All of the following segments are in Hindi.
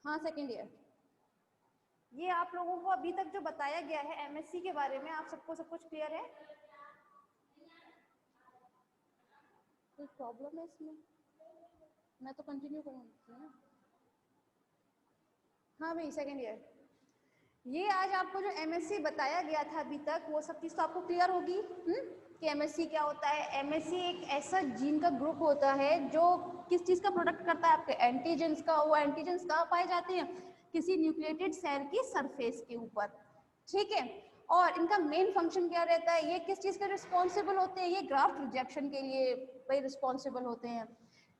हाँ सेकेंड ईयर। ये आप लोगों को अभी तक जो बताया गया है एमएससी के बारे में, आप सबको सब कुछ क्लियर है? कोई प्रॉब्लम है इसमें? मैं तो कंटिन्यू करूँगी ना। हाँ भाई सेकेंड ईयर। ये आज आपको जो एमएससी बताया गया था अभी तक, वो सब चीज़ तो आपको क्लियर होगी कि एमएससी क्या होता है। एमएससी एक ऐसा जीन का ग्रुप होता है जो किस चीज़ का प्रोडक्ट करता है, आपके एंटीजेंस का। वो एंटीजेंस कहाँ पाए जाते हैं? किसी न्यूक्लिएटेड सेल की सरफेस के ऊपर, ठीक है। और इनका मेन फंक्शन क्या रहता है? ये किस चीज़ के रिस्पॉन्सिबल होते हैं? ये ग्राफ्ट रिजेक्शन के लिए भाई रिस्पॉन्सिबल होते हैं।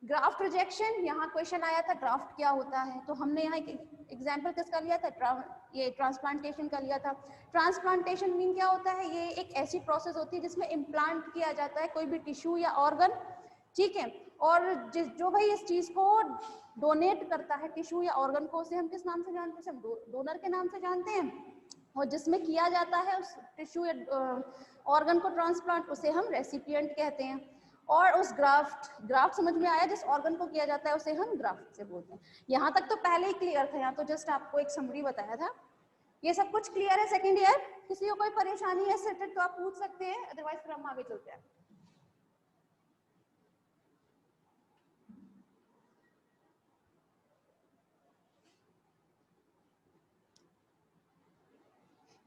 ग्राफ्ट रिजेक्शन, यहाँ क्वेश्चन आया था ग्राफ्ट क्या होता है, तो हमने यहाँ एग्जाम्पल किसका लिया था? ये ट्रांसप्लांटेशन का लिया था। ट्रांसप्लांटेशन मीन क्या होता है? ये एक ऐसी प्रोसेस होती है जिसमें इम्प्लांट किया जाता है कोई भी टिश्यू या ऑर्गन, ठीक है। और जो भाई इस चीज को डोनेट करता है टिश्यू या ऑर्गन को, उसे हम किस नाम से जानते हैं? हम डोनर के नाम से जानते हैं। और जिसमें किया जाता है उस टिश्यू या ऑर्गन को ट्रांसप्लांट, उसे हम रेसिपिएंट कहते हैं। और उस ग्राफ्ट समझ में आया? जिस ऑर्गन को किया जाता है उसे हम ग्राफ्ट से बोलते हैं। यहाँ तक तो पहले ही क्लियर था, यहाँ तो जस्ट आपको एक समरी बताया था। ये सब कुछ क्लियर है सेकेंड ईयर? किसी को कोई परेशानी है सेटेड तो आप पूछ सकते हैं, अदरवाइज फिर हम आगे चलते हैं।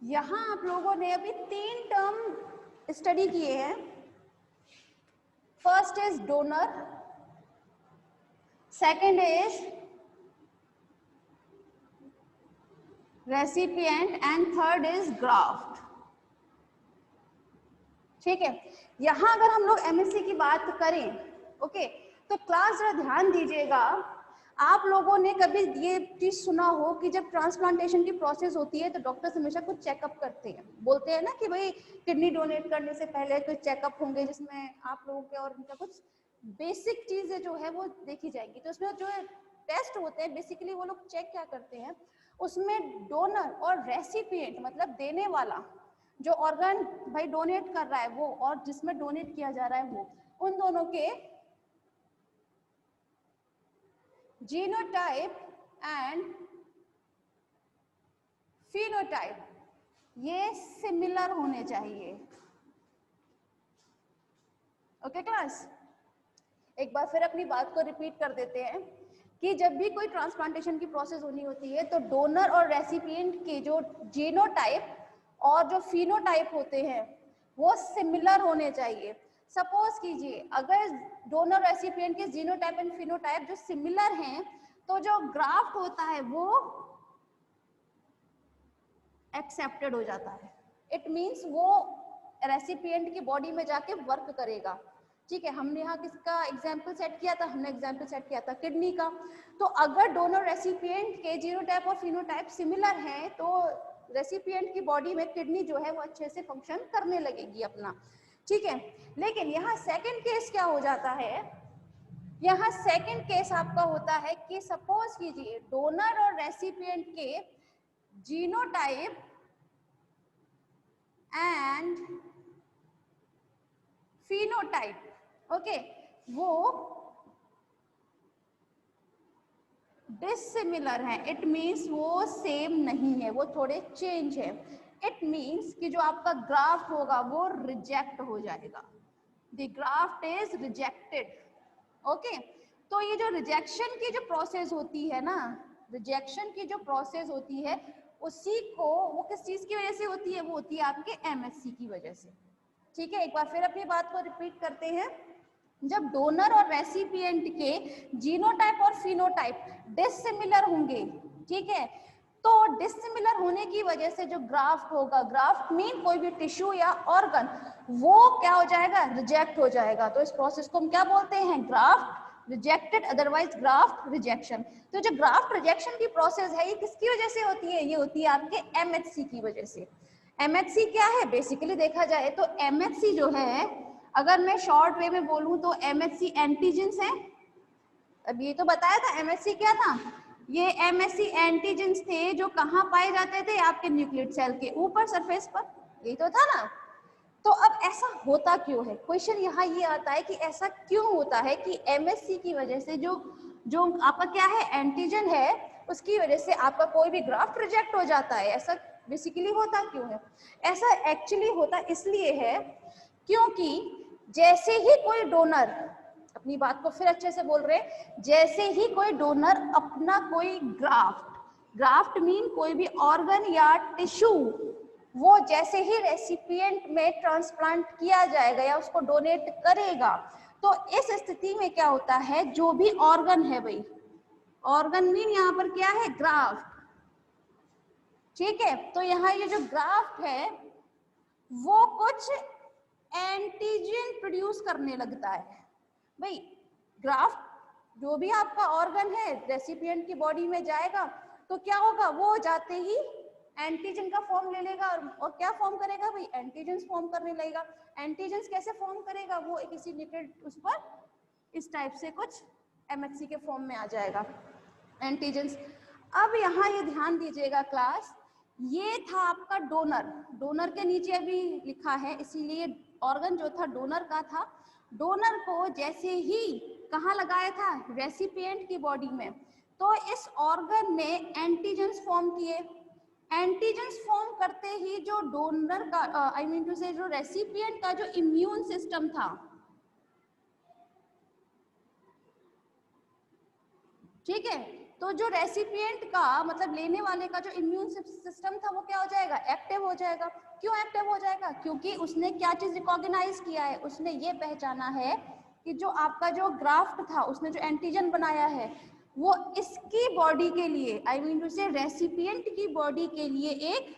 यहाँ आप लोगों ने अभी 3 टर्म स्टडी किए हैं। First is donor, second is recipient and third is graft, ठीक है। यहां अगर हम लोग एमएससी की बात करें, ओके, तो क्लास जरा ध्यान दीजिएगा। आप लोगों ने कभी ये चीज सुना हो कि जब ट्रांसप्लांटेशन की प्रोसेस होती है तो डॉक्टर्स हमेशा कुछ चेकअप करते हैं, बोलते हैं ना कि भाई किडनी डोनेट करने से पहले कुछ चेकअप होंगे जिसमें आप लोगों के और उनका कुछ बेसिक चीजें जो है वो देखी जाएंगी। तो उसमें जो टेस्ट होते हैं बेसिकली वो लोग चेक क्या करते हैं, उसमें डोनर और रेसिपिएंट मतलब देने वाला जो ऑर्गन भाई डोनेट कर रहा है वो, और जिसमें डोनेट किया जा रहा है वो, उन दोनों के जीनोटाइप एंड फिनोटाइप ये सिमिलर होने चाहिए। ओके क्लास, एक बार फिर अपनी बात को रिपीट कर देते हैं कि जब भी कोई ट्रांसप्लांटेशन की प्रोसेस होनी होती है तो डोनर और रेसिपिएंट के जो जीनोटाइप और जो फिनोटाइप होते हैं वो सिमिलर होने चाहिए। सपोज कीजिए अगर डोनर रेसिपिएंट के जीनोटाइप एंड फिनोटाइप जो सिमिलर हैं तो जो ग्राफ्ट होता है वो एक्सेप्टेड हो जाता है। इट मींस वो रेसिपिएंट की बॉडी में जाके वर्क करेगा, ठीक है। हमने यहाँ किसका एग्जाम्पल सेट किया था? हमने एग्जाम्पल सेट किया था किडनी का। तो अगर डोनर रेसिपिएंट के जीनोटाइप और फिनोटाइप सिमिलर हैं तो रेसिपिएंट की बॉडी में किडनी जो है वो अच्छे से फंक्शन करने लगेगी अपना, ठीक है। लेकिन यहाँ सेकंड केस क्या हो जाता है? यहाँ सेकंड केस आपका होता है कि सपोज कीजिए डोनर और रेसिपिएंट के जीनोटाइप एंड फिनोटाइप, ओके, वो डिसिमिलर है। इट मींस वो सेम नहीं है, वो थोड़े चेंज है। इट मींस कि जो आपका ग्राफ्ट होगा वो रिजेक्ट हो जाएगा। The graft is rejected, okay. तो ये जो रिजेक्शन की जो प्रोसेस होती है ना, रिजेक्शन की जो प्रोसेस होती है उसी को वो किस चीज की वजह से होती है? वो होती है आपके एमएससी की वजह से, ठीक है। एक बार फिर अपनी बात को रिपीट करते हैं। जब डोनर और रेसिपिएंट के जीनोटाइप और फिनोटाइप डिसिमिलर होंगे, ठीक है, तो डिसिमिलर होने की वजह से जो ग्राफ्ट होगा, ग्राफ्ट मीन कोई भी टिश्यू या ऑर्गन, वो क्या हो जाएगा? रिजेक्ट हो जाएगा। तो इस प्रोसेस को हम क्या बोलते हैं? Graft rejected, otherwise graft rejection. तो जो ग्राफ्ट रिजेक्शन की प्रोसेस है ये किसकी वजह से होती है? ये होती है आपके एमएचसी की वजह से। एमएचसी क्या है? बेसिकली देखा जाए तो एमएचसी जो है, अगर मैं शॉर्ट वे में बोलूं तो एमएचसी एंटीजेंस है। अब ये तो बताया था एमएचसी क्या था? ये एमएचसी एंटीजेंस थे जो कहाँ पाए जाते थे? आपके न्यूक्लियस सेल के ऊपर सरफेस पर, यही तो था ना। तो अब ऐसा होता क्यों है? क्वेश्चन यहाँ ये आता है कि ऐसा क्यों होता है कि एमएचसी की वजह से जो आपका क्या है एंटीजन है उसकी वजह से आपका कोई भी ग्राफ्ट रिजेक्ट हो जाता है। ऐसा बेसिकली होता क्यों है? ऐसा एक्चुअली होता इसलिए है क्योंकि जैसे ही कोई डोनर, अपनी बात को फिर अच्छे से बोल रहे हैं, जैसे ही कोई डोनर अपना कोई ग्राफ्ट मीन कोई भी ऑर्गन या टिश्यू, वो जैसे ही रेसिपिएंट में ट्रांसप्लांट किया जाएगा या उसको डोनेट करेगा, तो इस स्थिति में क्या होता है, जो भी ऑर्गन है भाई, ऑर्गन मीन यहाँ पर क्या है, ग्राफ्ट, ठीक है। तो यहाँ ये जो ग्राफ्ट है वो कुछ एंटीजन प्रोड्यूस करने लगता है। भाई ग्राफ्ट जो भी आपका ऑर्गन है रेसिपिएंट की बॉडी में जाएगा तो क्या होगा, वो जाते ही एंटीजन का फॉर्म ले लेगा और क्या फॉर्म करेगा भाई, एंटीजन्स फॉर्म करने लगेगा। एंटीजन्स कैसे फॉर्म करेगा, वो किसी न्यूक्लियोटाइड उस पर इस टाइप से कुछ एमएचसी के फॉर्म में आ जाएगा एंटीजन्स। अब यहाँ ये ध्यान दीजिएगा क्लास, ये था आपका डोनर, डोनर के नीचे अभी लिखा है इसीलिए ऑर्गन जो था डोनर का था। डोनर को जैसे ही कहाँ लगाया था, रेसिपिएंट की बॉडी में, तो इस ऑर्गन ने एंटीजन्स फॉर्म किए। एंटीजन्स फॉर्म करते ही जो डोनर का आई मीन टू से जो रेसिपिएंट का जो इम्यून सिस्टम था, ठीक है, तो जो रेसिपिएंट का मतलब लेने वाले का जो इम्यून सिस्टम था वो क्या हो जाएगा, एक्टिव हो जाएगा। क्यों एक्टिव हो जाएगा, क्योंकि उसने क्या चीज रिकॉग्नाइज किया है, उसने ये पहचाना है कि जो आपका जो ग्राफ्ट था, उसने जो एंटीजन बनाया है वो इसकी बॉडी के लिए आई मीन टू से रेसिपिएंट की बॉडी के लिए एक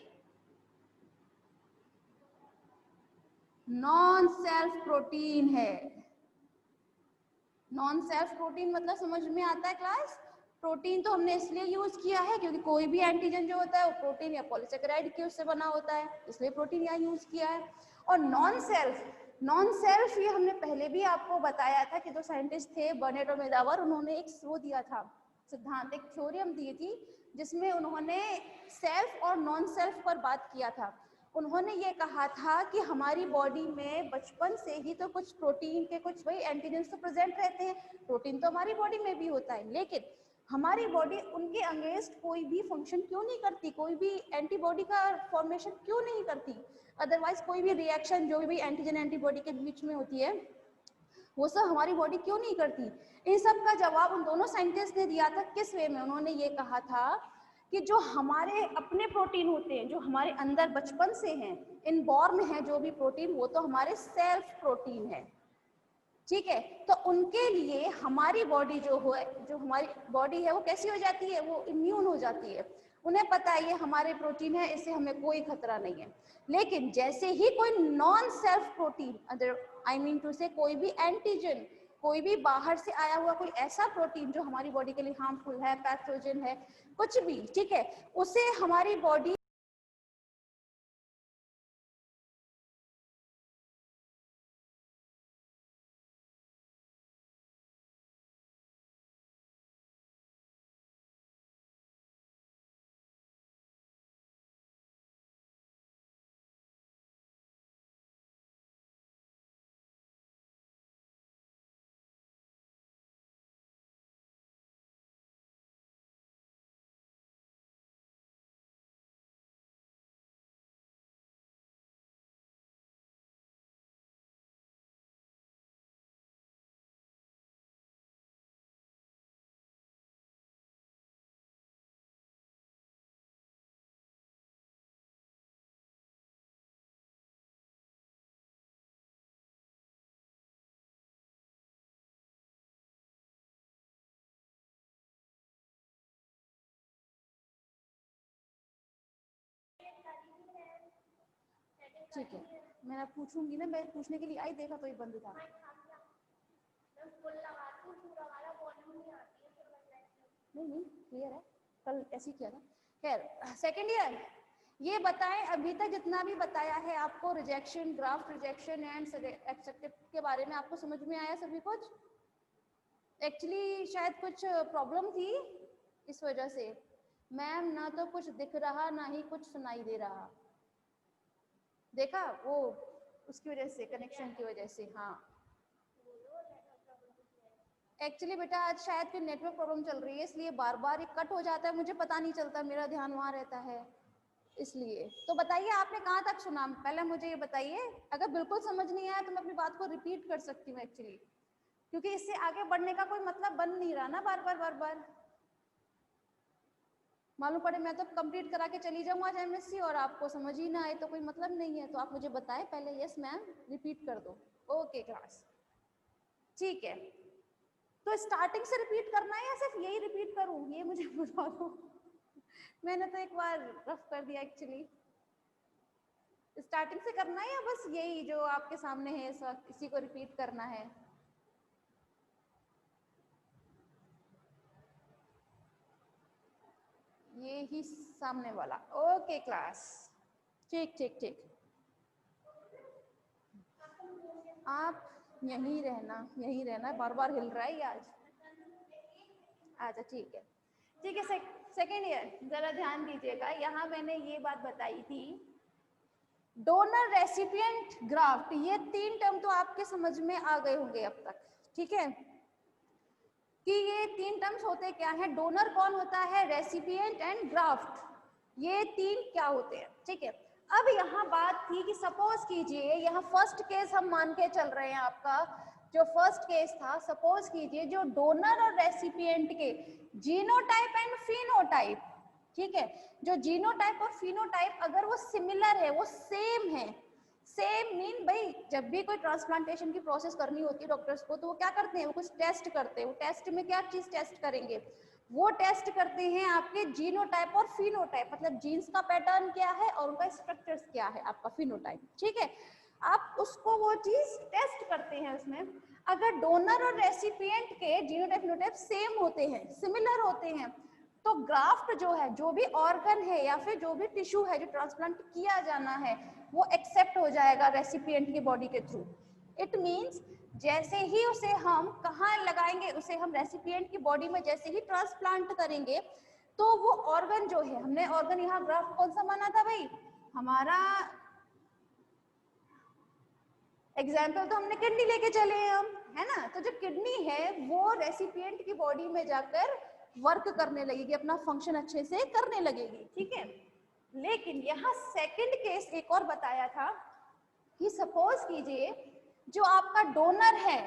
नॉन सेल्फ प्रोटीन है। नॉन सेल्फ प्रोटीन मतलब समझ में आता है क्लास? प्रोटीन तो हमने इसलिए यूज किया है क्योंकि कोई भी एंटीजन जो होता है वो प्रोटीन या पॉलीसेकेराइड के उससे बना होता है, इसलिए प्रोटीन यहाँ यूज किया है। और नॉन सेल्फ ये हमने पहले भी आपको बताया था कि जो साइंटिस्ट थे बर्नेट और मेदावर, उन्होंने एक वो दिया था सिद्धांत, एक थ्योरम दी थी जिसमें उन्होंने सेल्फ और नॉन सेल्फ पर बात किया था। उन्होंने ये कहा था कि हमारी बॉडी में बचपन से ही तो कुछ प्रोटीन के कुछ वही एंटीजन्स तो प्रेजेंट रहते हैं, प्रोटीन तो हमारी बॉडी में भी होता है, लेकिन हमारी बॉडी उनके अगेंस्ट कोई भी फंक्शन क्यों नहीं करती, कोई भी एंटीबॉडी का फॉर्मेशन क्यों नहीं करती, अदरवाइज कोई भी रिएक्शन जो भी एंटीजन एंटीबॉडी के बीच में होती है वो सब हमारी बॉडी क्यों नहीं करती। इन सब का जवाब उन दोनों साइंटिस्ट ने दिया था। किस वे में? उन्होंने ये कहा था कि जो हमारे अपने प्रोटीन होते हैं, जो हमारे अंदर बचपन से हैं, इनबॉर्न है जो भी प्रोटीन, वो तो हमारे सेल्फ प्रोटीन है, ठीक है। तो उनके लिए हमारी बॉडी जो हमारी बॉडी है वो कैसी हो जाती है, वो इम्यून हो जाती है। उन्हें पता है ये हमारे प्रोटीन है, इससे हमें कोई खतरा नहीं है। लेकिन जैसे ही कोई non self protein, other I mean to say कोई भी एंटीजन, कोई भी बाहर से आया हुआ कोई ऐसा प्रोटीन जो हमारी बॉडी के लिए हार्मफुल है, पैथोजन है, कुछ भी, ठीक है, उसे हमारी बॉडी ठीक है, मैं पूछूंगी ना, मैं पूछने के लिए आई, देखा तो ये बंद था। नहीं क्लियर है, कल ऐसे ही किया था। खैर सेकेंड ईयर, ये बताएं अभी तक जितना भी बताया है आपको rejection, graft rejection and accepted के बारे में, आपको समझ में आया सभी कुछ? एक्चुअली शायद कुछ प्रॉब्लम थी इस वजह से, मैम ना तो कुछ दिख रहा ना ही कुछ सुनाई दे रहा, देखा वो उसकी वजह से, कनेक्शन की वजह से। हाँ एक्चुअली बेटा आज शायद कोई नेटवर्क प्रॉब्लम चल रही है, इसलिए बार बार ये कट हो जाता है, मुझे पता नहीं चलता, मेरा ध्यान वहाँ रहता है इसलिए। तो बताइए आपने कहाँ तक सुना, पहले मुझे ये बताइए। अगर बिल्कुल समझ नहीं आया तो मैं अपनी बात को रिपीट कर सकती हूँ एक्चुअली, क्योंकि इससे आगे बढ़ने का कोई मतलब बन नहीं रहा ना बार बार। मालूम पड़े मैं तो कंप्लीट करा के चली जाऊँ आज एमएससी और आपको समझ ही ना आए तो कोई मतलब नहीं है। तो आप मुझे बताएं पहले, यस मैम, रिपीट कर दो। ओके क्लास, ठीक है। तो स्टार्टिंग से रिपीट करना है या सिर्फ यही रिपीट करूं, ये मुझे बता दो। मैंने तो एक बार रफ कर दिया एक्चुअली। स्टार्टिंग से करना है या बस यही जो आपके सामने है इस वक्त इसी को रिपीट करना है? ये ही सामने वाला। ओके क्लास, ठीक ठीक ठीक। आप यहीं रहना, बार बार हिल रहा है ये आज। अच्छा ठीक है, ठीक है। सेकेंड ईयर जरा ध्यान दीजिएगा, यहाँ मैंने ये बात बताई थी, डोनर रेसिपिएंट ग्राफ्ट, ये 3 टर्म तो आपके समझ में आ गए होंगे अब तक, ठीक है, कि ये 3 टर्म्स होते क्या है, डोनर कौन होता है, रेसिपिएंट एंड ग्राफ्ट, ये 3 क्या होते हैं, ठीक है। अब यहाँ बात थी कि सपोज कीजिए, यहाँ फर्स्ट केस हम मान के चल रहे हैं, आपका जो फर्स्ट केस था, सपोज कीजिए जो डोनर और रेसिपिएंट के जीनोटाइप एंड फिनोटाइप, ठीक है, जो जीनोटाइप और फिनोटाइप अगर वो सिमिलर है, वो सेम है, सेम मीन भाई जब भी कोई ट्रांसप्लांटेशन की प्रोसेस करनी होती है डॉक्टर्स को, तो वो क्या करते हैं, वो कुछ टेस्ट करते हैं। वो टेस्ट में क्या चीज टेस्ट करेंगे, वो टेस्ट करते हैं आपके जीनोटाइप और फिनोटाइप, मतलब जीन्स का पैटर्न क्या है और उनका स्ट्रक्चर्स क्या है, आपका फिनोटाइप, ठीक है। आप उसको वो चीज टेस्ट करते हैं उसमें। अगर डोनर और रेसिपिएंट के जीनोटाइप फिनोटाइप सेम होते हैं, सिमिलर होते हैं, तो ग्राफ्ट जो है, जो भी ऑर्गन है या फिर जो भी टिश्यू है जो ट्रांसप्लांट किया जाना है, वो एक्सेप्ट हो जाएगा रेसिपिएंट की बॉडी के थ्रू। इट मींस जैसे ही उसे हम कहाँ लगाएंगे, उसे हम रेसिपिएंट की बॉडी में जैसे ही ट्रांसप्लांट करेंगे, तो वो ऑर्गन जो है, हमने ऑर्गन यहाँ ग्राफ्ट कौन सा माना था भाई, हमारा एग्जाम्पल तो हमने किडनी लेके चले हैं हम, है ना। तो जो किडनी है वो रेसिपिएंट की बॉडी में जाकर वर्क करने लगेगी, अपना फंक्शन अच्छे से करने लगेगी, ठीक है। लेकिन यहाँ सेकंड केस एक और बताया था कि सपोज कीजिए जो आपका डोनर है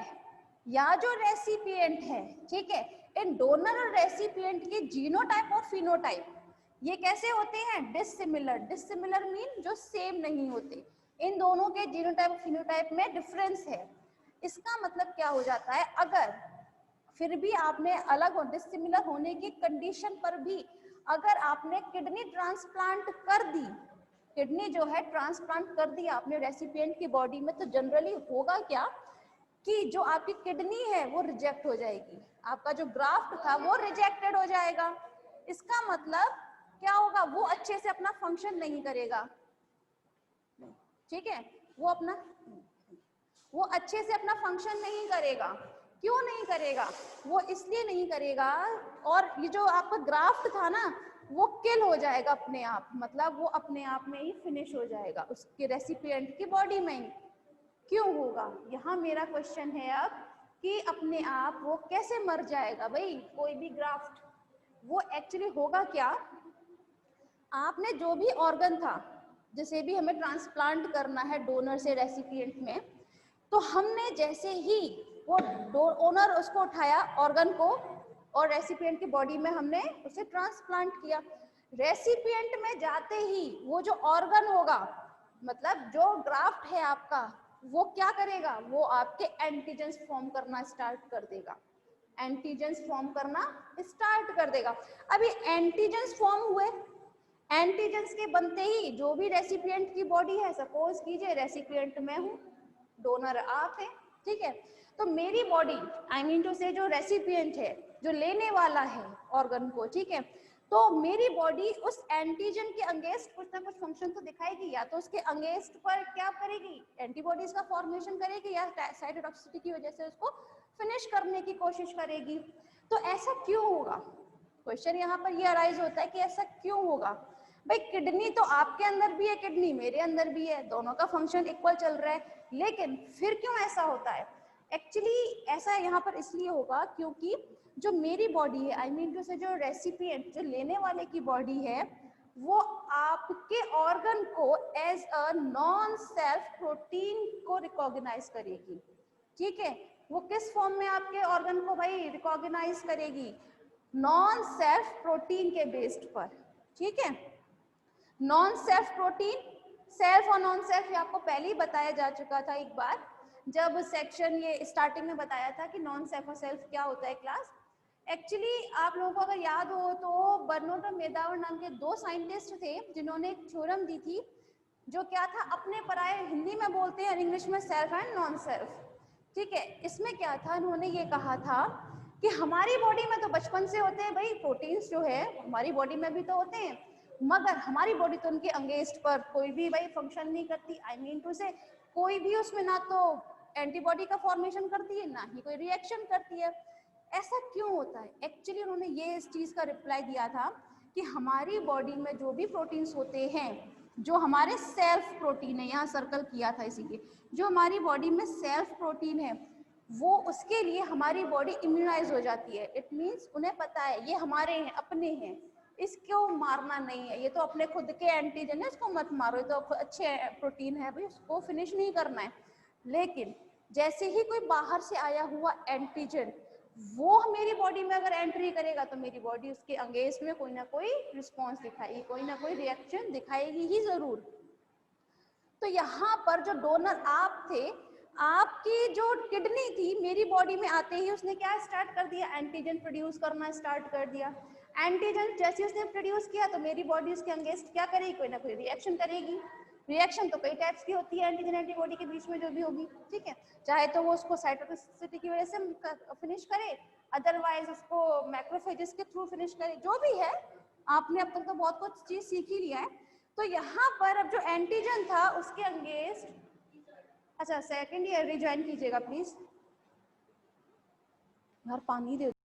या जो रेसिपिएंट है, ठीक है, इन डोनर और रेसिपिएंट के जीनोटाइप और फिनोटाइप ये कैसे होते हैं, डिसिमिलर। डिसिमिलर मीन जो सेम नहीं होते, इन दोनों के जीनोटाइप और फिनोटाइप में डिफरेंस है। इसका मतलब क्या हो जाता है, अगर फिर भी आपने अलग और डिसिमिलर होने की कंडीशन पर भी अगर आपने किडनी ट्रांसप्लांट कर दी, किडनी जो है ट्रांसप्लांट कर दी आपने रेसिपिएंट की बॉडी में, तो जनरली होगा क्या कि जो आपकी किडनी है वो रिजेक्ट हो जाएगी, आपका जो ग्राफ्ट था वो रिजेक्टेड हो जाएगा। इसका मतलब क्या होगा, वो अच्छे से अपना फंक्शन नहीं करेगा, ठीक है, वो अच्छे से अपना फंक्शन नहीं करेगा। क्यों नहीं करेगा, वो इसलिए नहीं करेगा, और ये जो आपका ग्राफ्ट था ना वो किल हो जाएगा अपने आप, मतलब वो अपने आप में ही फिनिश हो जाएगा उसके रेसिपिएंट की बॉडी में ही। क्यों होगा, यहाँ मेरा क्वेश्चन है अब कि अपने आप वो कैसे मर जाएगा भाई, कोई भी ग्राफ्ट, वो एक्चुअली होगा क्या, आपने जो भी ऑर्गन था, जैसे भी हमें ट्रांसप्लांट करना है डोनर से रेसिपिएंट में, तो हमने जैसे ही वो डोनर उसको उठाया ऑर्गन को और रेसिपिएंट की बॉडी में हमने उसे ट्रांसप्लांट किया, रेसिपिएंट में जाते ही वो जो ऑर्गन होगा, मतलब जो ग्राफ्ट है आपका, वो क्या करेगा, वो आपके एंटीजेंस फॉर्म करना स्टार्ट कर देगा, एंटीजेंस फॉर्म करना स्टार्ट कर देगा। अभी एंटीजेंस फॉर्म हुए, एंटीजेंस के बनते ही जो भी रेसिपिएंट की बॉडी है, सपोज कीजिए रेसिपिएंट मैं हूँ, डोनर आप हैं, ठीक है, तो मेरी बॉडी, आई मीन टू से जो रेसिपिएंट है, जो लेने वाला है ऑर्गन को, ठीक है, तो मेरी बॉडी उस एंटीजन के अगेंस्ट कुछ ना कुछ फंक्शन तो दिखाएगी, या तो उसके अगेंस्ट पर क्या करेगी, एंटीबॉडीज का फॉर्मेशन करेगी, या साइटोटॉक्सिसिटी की वजह से उसको फिनिश करने की कोशिश करेगी। तो ऐसा क्यों होगा, क्वेश्चन यहाँ पर ये अराइज होता है कि ऐसा क्यों होगा भाई, किडनी तो आपके अंदर भी है, किडनी मेरे अंदर भी है, दोनों का फंक्शन इक्वल चल रहा है, लेकिन फिर क्यों ऐसा होता है, एक्चुअली ऐसा यहाँ पर इसलिए होगा क्योंकि जो मेरी बॉडी है, आई मीन टू से जो रेसिपिएंट, जो लेने वाले की बॉडी है, वो आपके ऑर्गन को as a non self protein को रिकॉग्नाइज करेगी। ठीक है, वो किस फॉर्म में आपके ऑर्गन को भाई रिकॉग्नाइज करेगी? नॉन सेल्फ प्रोटीन के बेस्ड पर। ठीक है, नॉन सेल्फ प्रोटीन, सेल्फ और नॉन सेल्फ ये आपको पहले ही बताया जा चुका था एक बार, जब सेक्शन ये स्टार्टिंग में बताया था कि नॉन सेल्फ और सेल्फ क्या होता है क्लास। एक्चुअली आप लोगों को अगर याद हो तो बर्नोट और मेदावर नाम के दो साइंटिस्ट थे जिन्होंने एक थ्योरम दी थी, जो क्या था, अपने पराये, हिंदी में बोलते हैं, इंग्लिश में सेल्फ एंड नॉन सेल्फ। ठीक है, इसमें क्या था, उन्होंने ये कहा था कि हमारी बॉडी में तो बचपन से होते हैं भाई प्रोटीन्स, जो है हमारी बॉडी में भी तो होते हैं, मगर हमारी बॉडी तो उनके अगेंस्ट पर कोई भी भाई फंक्शन नहीं करती। आई मीन टू से कोई भी उसमें ना तो एंटीबॉडी का फॉर्मेशन करती है, ना ही कोई रिएक्शन करती है। ऐसा क्यों होता है? एक्चुअली उन्होंने ये इस चीज का रिप्लाई दिया था कि हमारी बॉडी में जो भी प्रोटीन्स होते हैं, जो हमारे सेल्फ प्रोटीन है, यहाँ सर्कल किया था इसीलिए, जो हमारी बॉडी में सेल्फ प्रोटीन है, वो उसके लिए हमारी बॉडी इम्यूनाइज हो जाती है। इट मीन्स उन्हें पता है ये हमारे हैं, अपने हैं, इसको मारना नहीं है, ये तो अपने खुद के एंटीजन है, इसको मत मारो, ये तो अच्छे प्रोटीन है भाई, उसको फिनिश नहीं करना है। लेकिन जैसे ही कोई बाहर से आया हुआ एंटीजन वो मेरी बॉडी में अगर एंट्री करेगा तो मेरी बॉडी उसके अगेंस्ट में कोई ना कोई रिस्पॉन्स दिखाएगी, कोई ना कोई रिएक्शन दिखाएगी ही जरूर। तो यहाँ पर जो डोनर आप थे, आपकी जो किडनी थी, मेरी बॉडी में आते ही उसने क्या स्टार्ट कर दिया? एंटीजन प्रोड्यूस करना स्टार्ट कर दिया। एंटीजन जैसे उसने प्रोड्यूस किया तो मेरी बॉडी उसके अगेंस्ट क्या करेगी? कोई ना कोई रिएक्शन करेगी। रिएक्शन तो कई टाइप्स की होती है एंटीजन एंटीबॉडी के बीच में जो भी होगी। ठीक है, चाहे तो वो उसको साइटोटॉक्सिसिटी की वजह से फिनिश करे, अदरवाइज उसको मैक्रोफेजेस के थ्रू फिनिश करे, जो भी है। आपने अब तक तो बहुत कुछ चीज सीख ही लिया है। तो यहाँ पर अब जो एंटीजन था उसके अगेंस्ट, अच्छा सेकंड ईयर रिज्वाइन कीजिएगा प्लीज, यार पानी दे